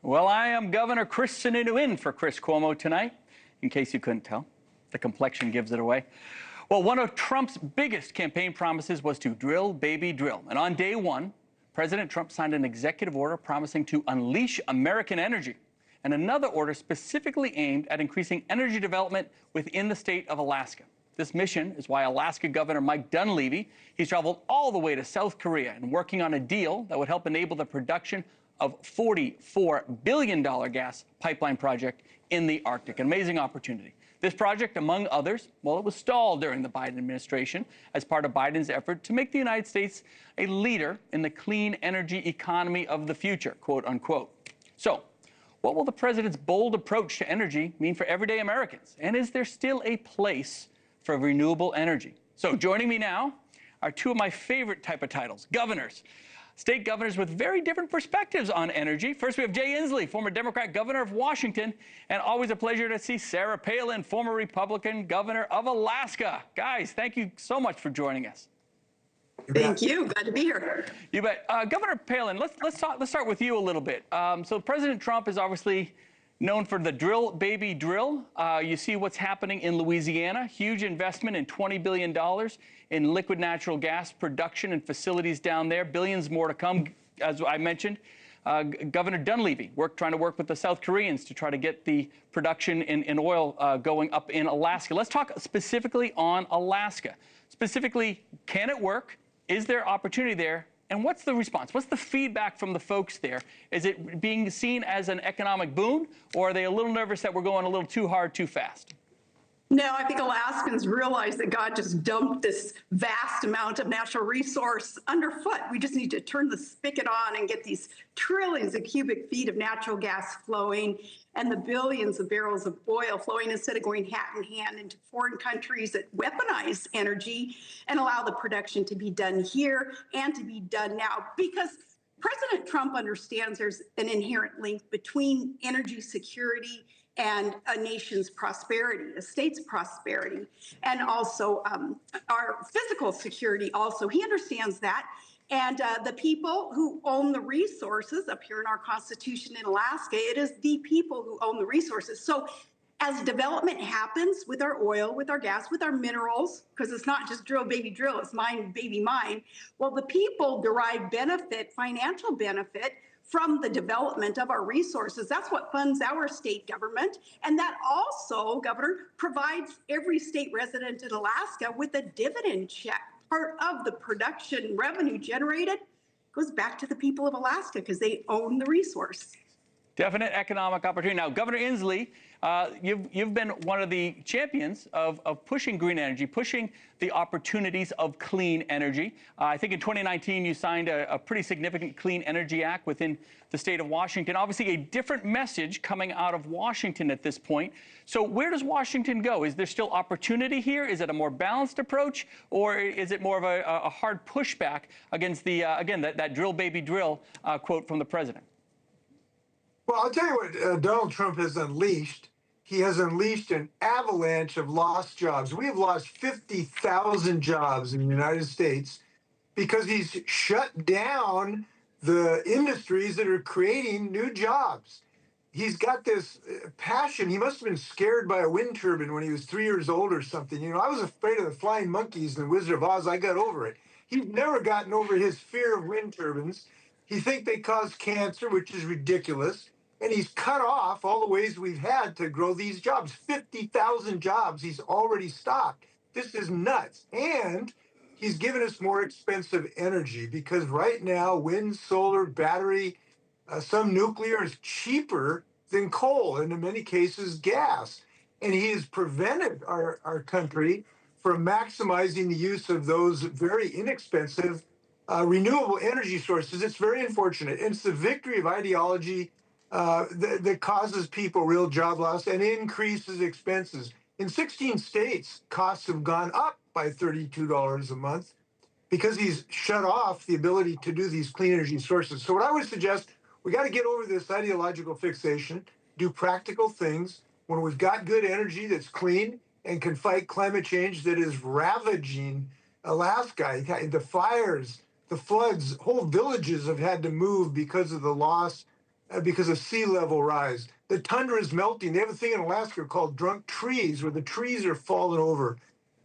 Well, I am Governor Chris Sununu in for Chris CUOMO tonight, in case you couldn't tell. The complexion gives it away. Well, one of Trump's biggest campaign promises was to drill, baby, drill. And on day one, President Trump signed an executive order promising to unleash American energy, and another order specifically aimed at increasing energy development within the state of Alaska. This mission is why Alaska Governor Mike Dunleavy, he's traveled all the way to South Korea and working on a deal that would help enable the production of $44 billion gas pipeline project in the Arctic. An amazing opportunity. This project, among others, well, it was stalled during the Biden administration as part of Biden's effort to make the United States a leader in the clean energy economy of the future, quote unquote. So, what will the president's bold approach to energy mean for everyday Americans? And is there still a place for renewable energy? So joining me now are two of my favorite type of titles, governors. State governors with very different perspectives on energy. First, we have Jay Inslee, former Democrat governor of Washington, and always a pleasure to see Sarah Palin, former Republican governor of Alaska. Guys, thank you so much for joining us. Thank you. Glad to be here. You bet. Governor Palin, let's start with you a little bit. So President Trump is obviously known for the drill, baby, drill. You see what's happening in Louisiana. Huge investment in $20 billion in liquid natural gas production and facilities down there. Billions more to come, as I mentioned. Governor Dunleavy trying to work with the South Koreans to try to get the production in oil going up in Alaska. Let's talk specifically on Alaska. Specifically, can it work? Is there opportunity there? And what's the response? What's the feedback from the folks there? Is it being seen as an economic boon, or are they a little nervous that we're going a little too hard, too fast? No, I think Alaskans realize that God just dumped this vast amount of natural resource underfoot. We just need to turn the spigot on and get these trillions of cubic feet of natural gas flowing and the billions of barrels of oil flowing instead of going hand in hand into foreign countries that weaponize energy and allow the production to be done here and to be done now. Because President Trump understands there's an inherent link between energy security and a nation's prosperity, a state's prosperity, and also our physical security also. He understands that. And the people who own the resources up here in our Constitution in Alaska, it is the people who own the resources. So as development happens with our oil, with our gas, with our minerals, because it's not just drill, baby, drill, it's mine, baby, mine. Well, the people derive benefit, financial benefit, from the development of our resources. That's what funds our state government. And that also, Governor, provides every state resident in Alaska with a dividend check. Part of the production revenue generated goes back to the people of Alaska because they own the resource. Definite economic opportunity. Now, Governor Inslee, you've been one of the champions of pushing green energy, pushing the opportunities of clean energy. I think in 2019 you signed a pretty significant Clean Energy Act within the state of Washington. Obviously, a different message coming out of Washington at this point. So where does Washington go? Is there still opportunity here? Is it a more balanced approach, or is it more of a hard pushback against the again that drill baby drill quote from the president? Well, I'll tell you what Donald Trump has unleashed. He has unleashed an avalanche of lost jobs. We have lost 50,000 jobs in the United States because he's shut down the industries that are creating new jobs. He's got this passion. He must have been scared by a wind turbine when he was 3 years old or something. You know, I was afraid of the flying monkeys in The Wizard of Oz. I got over it. He's never gotten over his fear of wind turbines. He thinks they cause cancer, which is ridiculous. And he's cut off all the ways we've had to grow these jobs. 50,000 jobs he's already stopped. This is nuts. And he's given us more expensive energy because right now, wind, solar, battery, some nuclear is cheaper than coal, and in many cases, gas. And he has prevented our country from maximizing the use of those very inexpensive renewable energy sources. It's very unfortunate. And it's the victory of ideology that causes people real job loss and increases expenses. In 16 states, costs have gone up by $32 a month because he's shut off the ability to do these clean energy sources. So what I would suggest, we got to get over this ideological fixation, do practical things. When we've got good energy that's clean and can fight climate change that is ravaging Alaska, the fires, the floods, whole villages have had to move because of the loss because of sea level rise. The tundra is melting. They have a thing in Alaska called drunk trees, where the trees are falling over.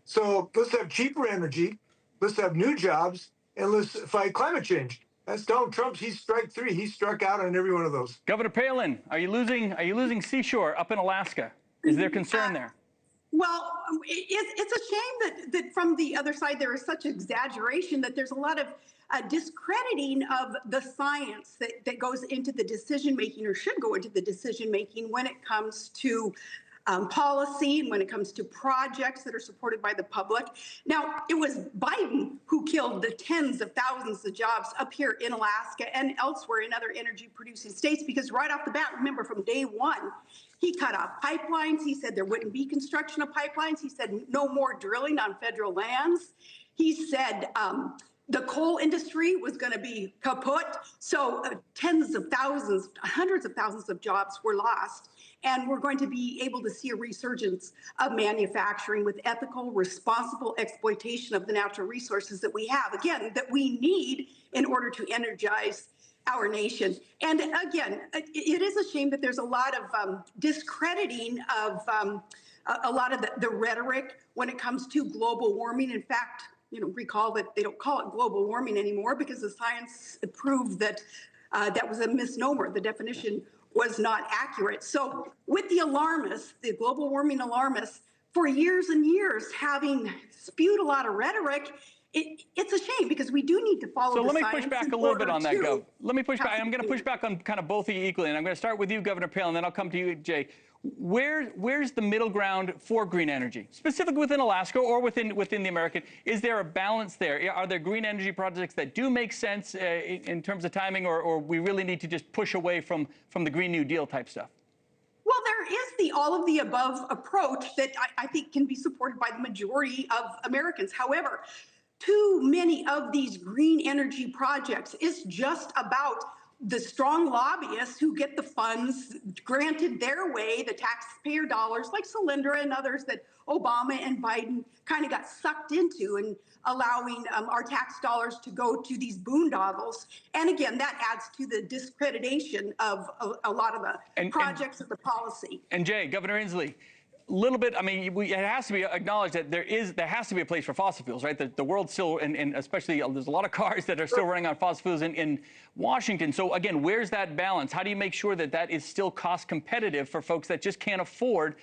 So let's have cheaper energy, let's have new jobs, and let's fight climate change. That's Donald Trump. He's strike three. He struck out on every one of those. Governor Palin, are you losing seashore up in Alaska? Is there concern there? Well, it's a shame that from the other side there is such exaggeration, that there's a lot of discrediting of the science that goes into the decision making, or should go into the decision making, when it comes to policy and when it comes to projects that are supported by the public. Now, it was Biden who killed the tens of thousands of jobs up here in Alaska and elsewhere in other energy producing states, because right off the bat, remember, from day one, he cut off pipelines. He said there wouldn't be construction of pipelines. He said no more drilling on federal lands. He said the coal industry was going to be kaput. So tens of thousands, hundreds of thousands of jobs were lost. And we're going to be able to see a resurgence of manufacturing with ethical, responsible exploitation of the natural resources that we have, again, that we need in order to energize our nation. And again, it is a shame that there's a lot of discrediting of a lot of the rhetoric when it comes to global warming. In fact, recall that they don't call it global warming anymore because the science proved that that was a misnomer. The definition was not accurate. So with the alarmists, the global warming alarmists, for years and years having spewed a lot of rhetoric, it's a shame, because we do need to follow the science. So let me push back a little bit on that, Gov. Let me push back. I'm going to push back on kind of both of you equally, and I'm going to start with you, Governor Palin, and then I'll come to you, Jay. Where's the middle ground for green energy, specifically within Alaska or within the American? Is there a balance there? Are there green energy projects that do make sense in terms of timing, or we really need to just push away from the Green New Deal type stuff? Well, there is the all of the above approach that I think can be supported by the majority of Americans. However, too many of these green energy projects is just about the strong lobbyists who get the funds granted their way, the taxpayer dollars, like Solyndra and others that Obama and Biden kind of got sucked into, and allowing our tax dollars to go to these boondoggles. And again, that adds to the discreditation of a lot of the projects of the policy. And Jay, Governor Inslee, little bit, I mean, it has to be acknowledged that there has to be a place for fossil fuels, right? The world still, and especially there's a lot of cars that are still running on fossil fuels in Washington. So again, where's that balance? How do you make sure that that is still cost competitive for folks that just can't afford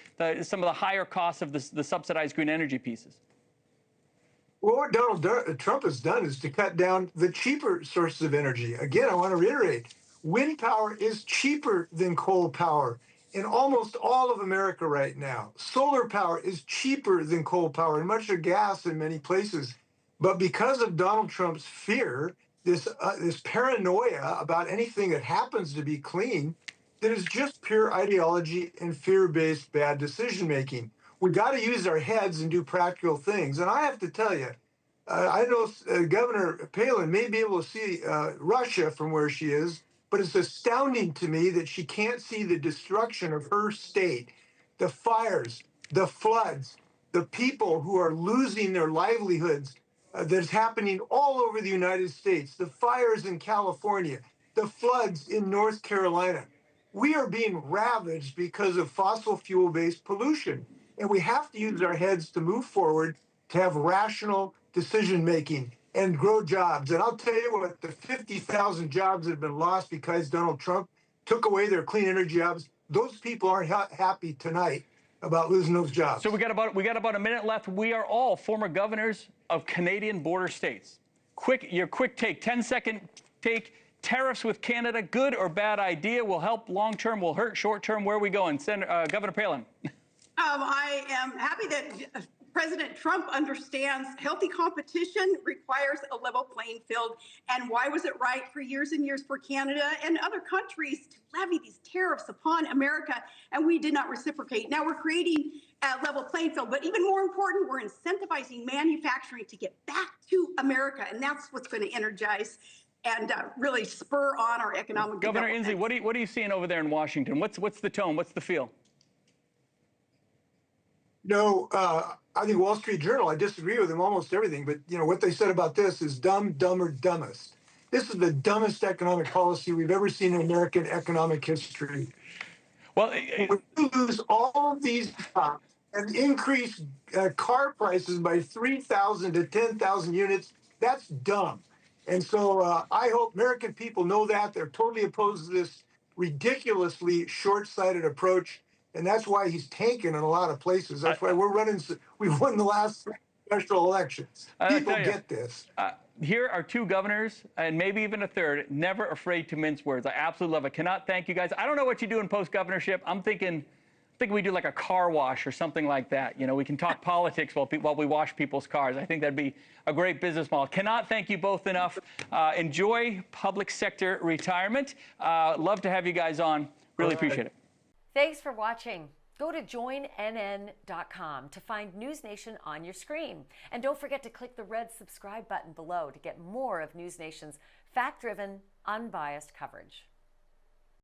some of the higher costs of the subsidized green energy pieces? Well, what Donald Trump has done is to cut down the cheaper sources of energy. Again, I want to reiterate, wind power is cheaper than coal power in almost all of America right now. Solar power is cheaper than coal power, and much of gas in many places. But because of Donald Trump's fear, this paranoia about anything that happens to be clean, that is just pure ideology and fear-based bad decision-making. We got to use our heads and do practical things. And I have to tell you, I know Governor Palin may be able to see Russia from where she is, but it's astounding to me that she can't see the destruction of her state, the fires, the floods, the people who are losing their livelihoods that's happening all over the United States, the fires in California, the floods in North Carolina. We are being ravaged because of fossil fuel-based pollution, and we have to use our heads to move forward, to have rational decision-making and grow jobs. And I'll tell you what, the 50,000 jobs that have been lost because Donald Trump took away their clean energy jobs, those people aren't happy tonight about losing those jobs. So we got about a minute left. We are all former governors of Canadian border states. Your quick take, 10-second take. Tariffs with Canada, good or bad idea? Will help long-term, will hurt short-term? Where are we going? Governor Palin. I am happy that President Trump understands healthy competition requires a level playing field. And why was it right for years and years for Canada and other countries to levy these tariffs upon America? And we did not reciprocate. Now we're creating a level playing field. But even more important, we're incentivizing manufacturing to get back to America. And that's what's going to energize and really spur on our economic Governor development. Inslee, what are you seeing over there in Washington? What's the tone? What's the feel? No, I think Wall Street Journal, I disagree with them almost everything, but what they said about this is dumb, dumber, dumbest. This is the dumbest economic policy we've ever seen in American economic history. Well, When you lose all of these jobs and increase car prices by 3,000 to 10,000 units, that's dumb. And so I hope American people know that. They're totally opposed to this ridiculously short-sighted approach. And that's why he's tanking in a lot of places. That's why we've won the last special elections. People get this. Here are two governors, and maybe even a third, never afraid to mince words. I absolutely love it. Cannot thank you guys. I don't know what you do in post-governorship. I'm thinking we do like a car wash or something like that. You know, we can talk politics while we wash people's cars. I think that'd be a great business model. Cannot thank you both enough. Enjoy public sector retirement. Love to have you guys on. Really appreciate it. Thanks for watching. Go to joinnn.com to find NewsNation on your screen. And don't forget to click the red subscribe button below to get more of NewsNation's fact-driven, unbiased coverage.